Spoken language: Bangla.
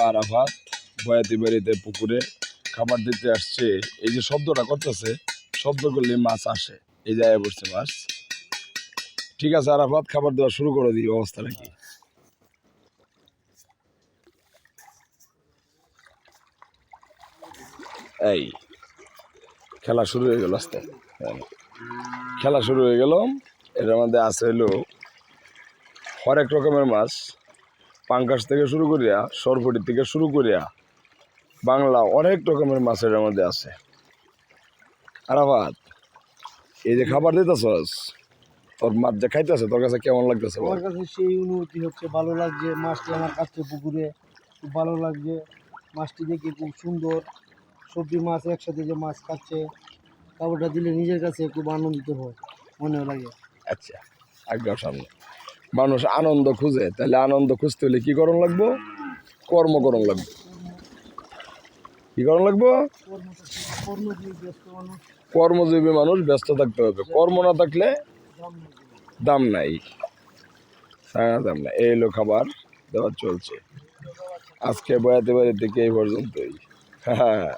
আরাফাত বয়াতি বাড়িতে পুকুরে খাবার দিতে আসছে। এই যে শব্দটা করতেছে, শব্দ করলে মাছ আসে, এই জায়গায় বসছে মাছ। ঠিক আছে আরাফাত, খাবার দেওয়া শুরু করে দিই, অবস্থা নাকি? এই খেলা শুরু হয়ে গেল, আস্তে খেলা শুরু হয়ে গেল। এটার মধ্যে আছে হলো হরেক রকমের মাছ, পাঙ্কাশ থেকে শুরু করিয়া সরপুটি থেকে শুরু করিয়া বাংলা অনেক রকমের মাছ এটার মধ্যে আছে। আরাফাত, এই যে খাবার দিতেছস, তোর মাছ যে খাইতেছে তোর কাছে কেমন লাগতেছে? আমার কাছে সেই অনুভূতি হচ্ছে, ভালো লাগছে। মাছটি আমার কাছে পুকুরে খুব ভালো লাগছে, মাছটি দেখে খুব সুন্দর। সবজি মাছ একসাথে যে মাছ খাচ্ছে, খাবারটা দিলে নিজের কাছে খুব আনন্দিত হয়, মনে লাগে। আচ্ছা, আজ্ঞা সামনে মানুষ আনন্দ খুঁজে, তাহলে আনন্দ খুঁজতে হলে কি করণ লাগবো? কর্ম করণ লাগবে। কি করণ লাগবো? কর্মজীবী মানুষ ব্যস্ত থাকতে হবে। কর্ম না থাকলে দাম নাই, দাম নাই। এই হলো খাবার দেওয়া চলছে আজকে বয়াতি বাড়ি থেকে এই পর্যন্তই। হ্যাঁ।